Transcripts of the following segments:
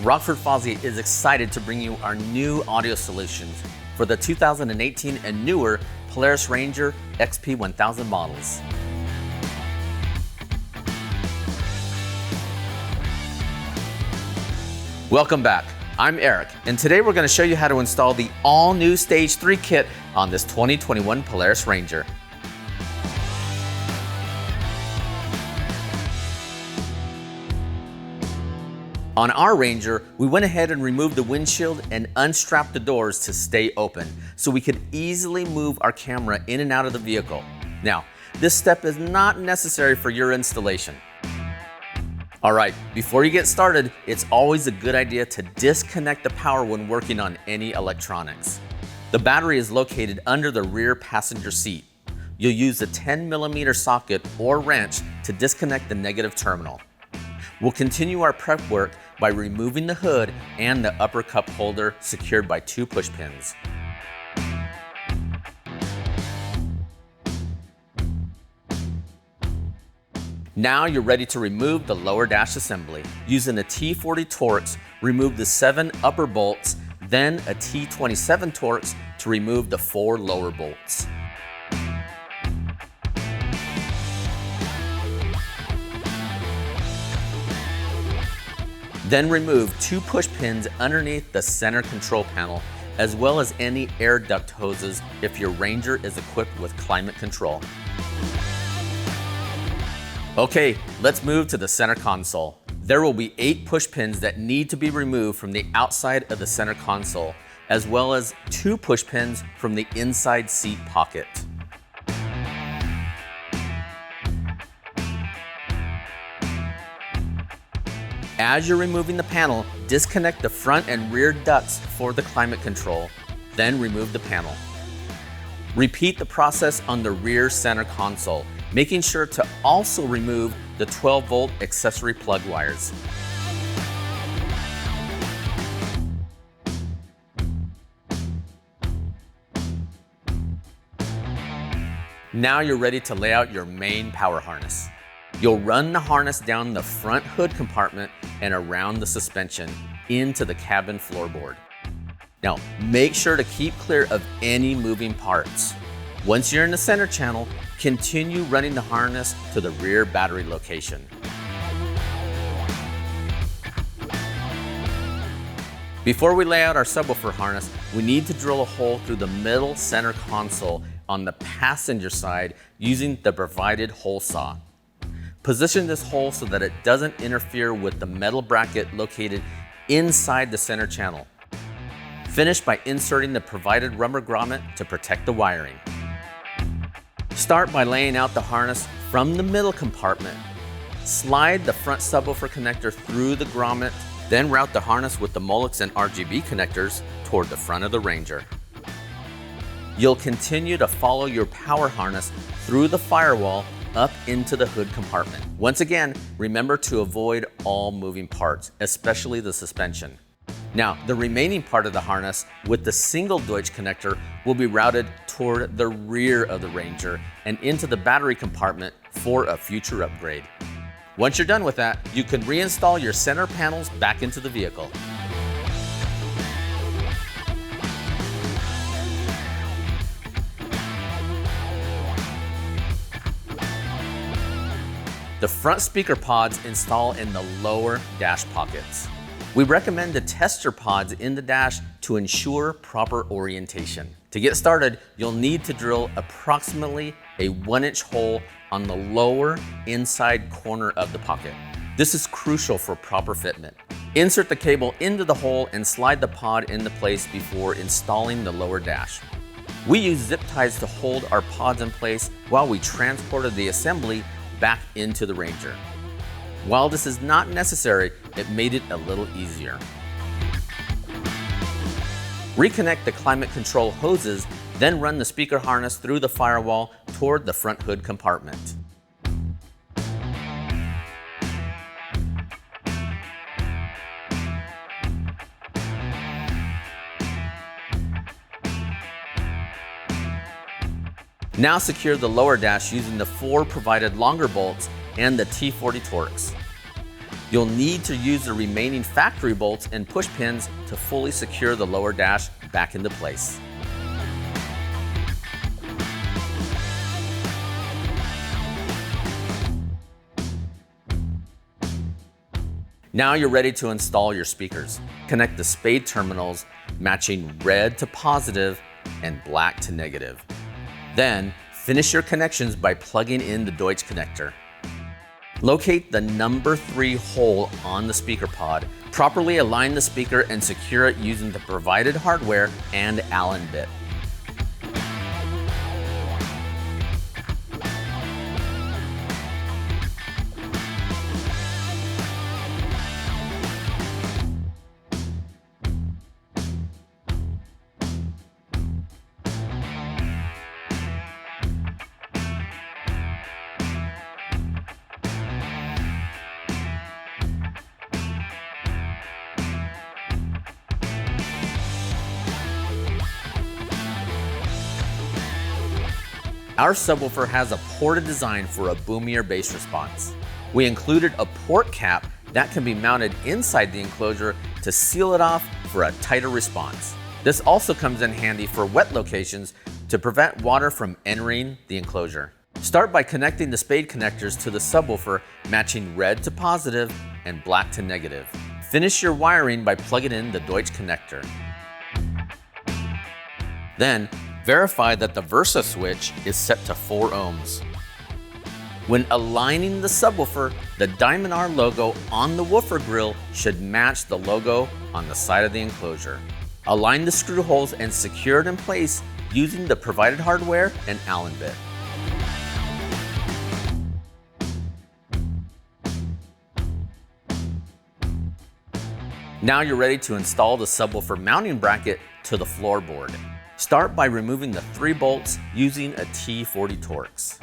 Rockford Fosgate is excited to bring you our new audio solutions for the 2018 and newer Polaris Ranger XP 1000 models. Welcome back. I'm Eric, and today we're going to show you how to install the all-new Stage 3 kit on this 2021 Polaris Ranger. On our Ranger, we went ahead and removed the windshield and unstrapped the doors to stay open, so we could easily move our camera in and out of the vehicle. Now, this step is not necessary for your installation. All right, before you get started, it's always a good idea to disconnect the power when working on any electronics. The battery is located under the rear passenger seat. You'll use a 10mm socket or wrench to disconnect the negative terminal. We'll continue our prep work by removing the hood and the upper cup holder secured by 2 push pins. Now you're ready to remove the lower dash assembly. Using a T40 Torx, remove the 7 upper bolts, then a T27 Torx to remove the 4 lower bolts. Then remove 2 push pins underneath the center control panel, as well as any air duct hoses if your Ranger is equipped with climate control. Okay, let's move to the center console. There will be 8 push pins that need to be removed from the outside of the center console, as well as 2 push pins from the inside seat pocket. As you're removing the panel, disconnect the front and rear ducts for the climate control, then remove the panel. Repeat the process on the rear center console, making sure to also remove the 12-volt accessory plug wires. Now you're ready to lay out your main power harness. You'll run the harness down the front hood compartment and around the suspension into the cabin floorboard. Now, make sure to keep clear of any moving parts. Once you're in the center channel, continue running the harness to the rear battery location. Before we lay out our subwoofer harness, we need to drill a hole through the middle center console on the passenger side using the provided hole saw. Position this hole so that it doesn't interfere with the metal bracket located inside the center channel. Finish by inserting the provided rubber grommet to protect the wiring. Start by laying out the harness from the middle compartment. Slide the front subwoofer connector through the grommet, then route the harness with the Molex and RGB connectors toward the front of the Ranger. You'll continue to follow your power harness through the firewall up into the hood compartment. Once again, remember to avoid all moving parts, especially the suspension. Now, the remaining part of the harness with the single Deutsch connector will be routed toward the rear of the Ranger and into the battery compartment for a future upgrade. Once you're done with that, you can reinstall your center panels back into the vehicle. The front speaker pods install in the lower dash pockets. We recommend to test your pods in the dash to ensure proper orientation. To get started, you'll need to drill approximately a 1-inch hole on the lower inside corner of the pocket. This is crucial for proper fitment. Insert the cable into the hole and slide the pod into place before installing the lower dash. We use zip ties to hold our pods in place while we transported the assembly back into the Ranger. While this is not necessary, it made it a little easier. Reconnect the climate control hoses, then run the speaker harness through the firewall toward the front hood compartment. Now secure the lower dash using the 4 provided longer bolts and the T40 Torx. You'll need to use the remaining factory bolts and push pins to fully secure the lower dash back into place. Now you're ready to install your speakers. Connect the spade terminals matching red to positive and black to negative. Then finish your connections by plugging in the Deutsch connector. Locate the number 3 hole on the speaker pod. Properly align the speaker and secure it using the provided hardware and Allen bit. Our subwoofer has a ported design for a boomier bass response. We included a port cap that can be mounted inside the enclosure to seal it off for a tighter response. This also comes in handy for wet locations to prevent water from entering the enclosure. Start by connecting the spade connectors to the subwoofer matching red to positive and black to negative. Finish your wiring by plugging in the Deutsch connector. Then, verify that the Versa switch is set to 4 ohms. When aligning the subwoofer, the Diamond R logo on the woofer grill should match the logo on the side of the enclosure. Align the screw holes and secure it in place using the provided hardware and Allen bit. Now you're ready to install the subwoofer mounting bracket to the floorboard. Start by removing the 3 bolts using a T40 Torx.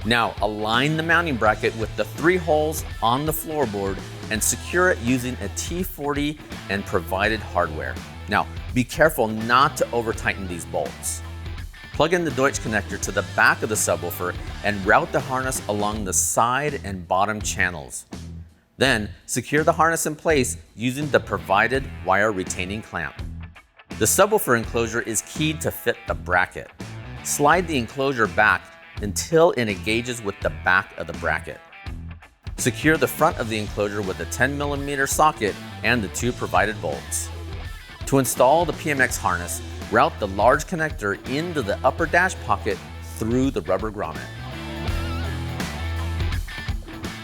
Now align the mounting bracket with the 3 holes on the floorboard and secure it using a T40 and provided hardware. Now be careful not to over tighten these bolts. Plug in the Deutsch connector to the back of the subwoofer and route the harness along the side and bottom channels. Then, secure the harness in place using the provided wire retaining clamp. The subwoofer enclosure is keyed to fit the bracket. Slide the enclosure back until it engages with the back of the bracket. Secure the front of the enclosure with a 10mm socket and the 2 provided bolts. To install the PMX harness, route the large connector into the upper dash pocket through the rubber grommet.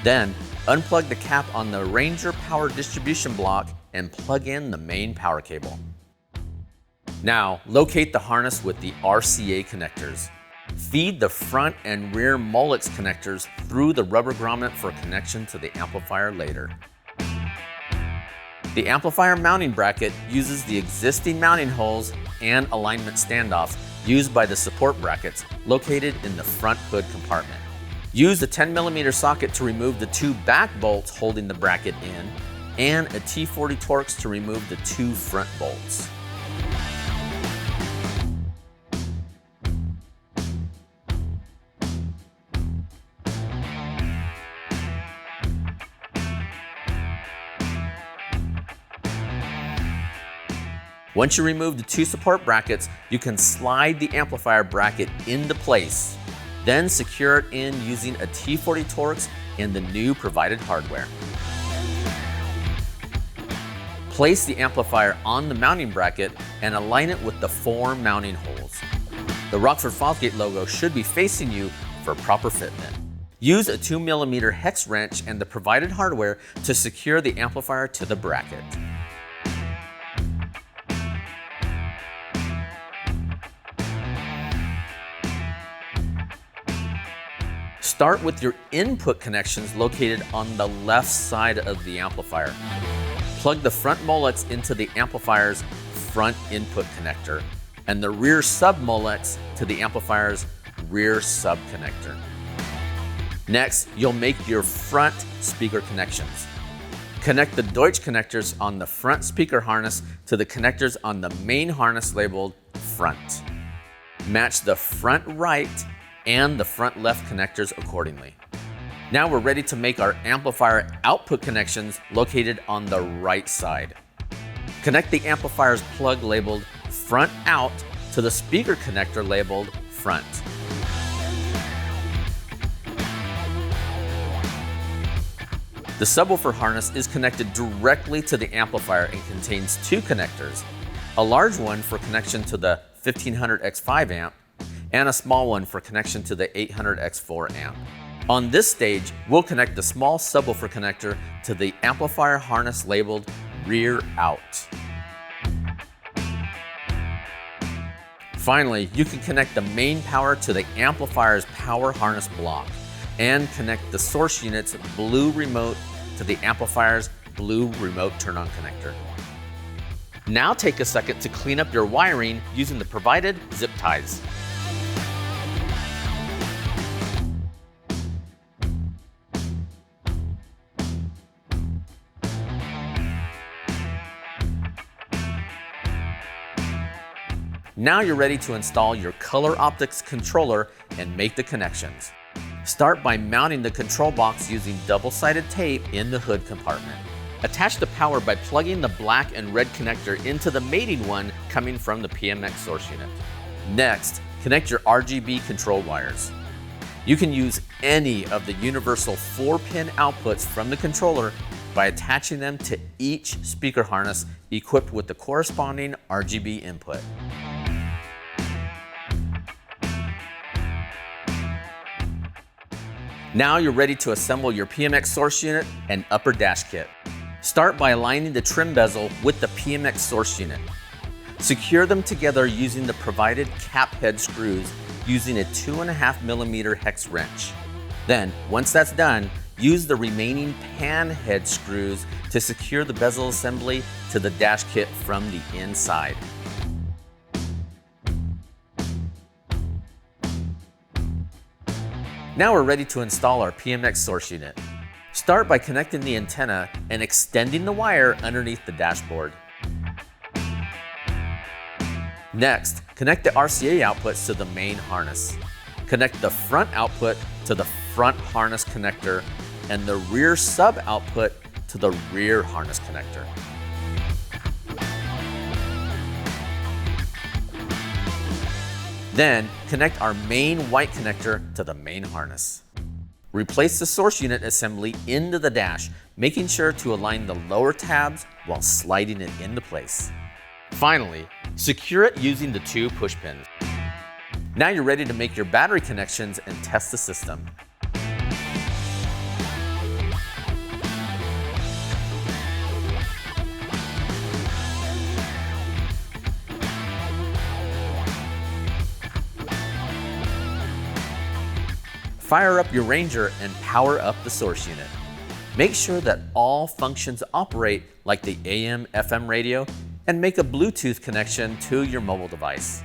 Then, unplug the cap on the Ranger power distribution block and plug in the main power cable. Now, locate the harness with the RCA connectors. Feed the front and rear Molex connectors through the rubber grommet for connection to the amplifier later. The amplifier mounting bracket uses the existing mounting holes and alignment standoffs used by the support brackets located in the front hood compartment. Use a 10mm socket to remove the 2 back bolts holding the bracket in, and a T40 Torx to remove the 2 front bolts. Once you remove the 2 support brackets, you can slide the amplifier bracket into place. Then secure it in using a T40 Torx and the new provided hardware. Place the amplifier on the mounting bracket and align it with the 4 mounting holes. The Rockford Fosgate logo should be facing you for proper fitment. Use a 2mm hex wrench and the provided hardware to secure the amplifier to the bracket. Start with your input connections located on the left side of the amplifier. Plug the front Molex into the amplifier's front input connector and the rear sub Molex to the amplifier's rear sub connector. Next, you'll make your front speaker connections. Connect the Deutsch connectors on the front speaker harness to the connectors on the main harness labeled front. Match the front right and the front left connectors accordingly. Now we're ready to make our amplifier output connections located on the right side. Connect the amplifier's plug labeled front out to the speaker connector labeled front. The subwoofer harness is connected directly to the amplifier and contains two connectors, a large one for connection to the 1500X5 amp and a small one for connection to the 800X4 amp. On this stage, we'll connect the small subwoofer connector to the amplifier harness labeled rear out. Finally, you can connect the main power to the amplifier's power harness block and connect the source unit's blue remote to the amplifier's blue remote turn-on connector. Now take a second to clean up your wiring using the provided zip ties. Now you're ready to install your color Optix controller and make the connections. Start by mounting the control box using double-sided tape in the hood compartment. Attach the power by plugging the black and red connector into the mating one coming from the PMX source unit. Next, connect your RGB control wires. You can use any of the universal 4-pin outputs from the controller by attaching them to each speaker harness equipped with the corresponding RGB input. Now you're ready to assemble your PMX source unit and upper dash kit. Start by aligning the trim bezel with the PMX source unit. Secure them together using the provided cap head screws using a 2.5mm hex wrench. Then, once that's done, use the remaining pan head screws to secure the bezel assembly to the dash kit from the inside. Now we're ready to install our PMX source unit. Start by connecting the antenna and extending the wire underneath the dashboard. Next, connect the RCA outputs to the main harness. Connect the front output to the front harness connector and the rear sub output to the rear harness connector. Then, connect our main white connector to the main harness. Replace the source unit assembly into the dash, making sure to align the lower tabs while sliding it into place. Finally, secure it using the two push pins. Now you're ready to make your battery connections and test the system. Fire up your Ranger and power up the source unit. Make sure that all functions operate like the AM/FM radio and make a Bluetooth connection to your mobile device.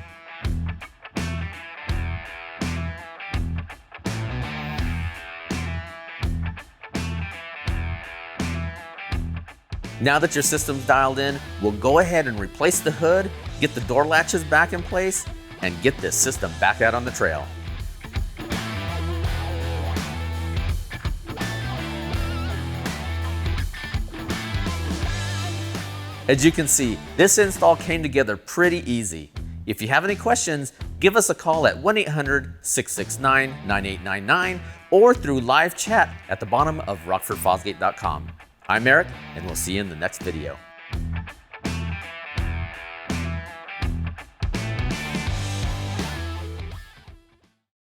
Now that your system's dialed in, we'll go ahead and replace the hood, get the door latches back in place, and get this system back out on the trail. As you can see, this install came together pretty easy. If you have any questions, give us a call at 1-800-669-9899 or through live chat at the bottom of rockfordfosgate.com. I'm Eric, and we'll see you in the next video.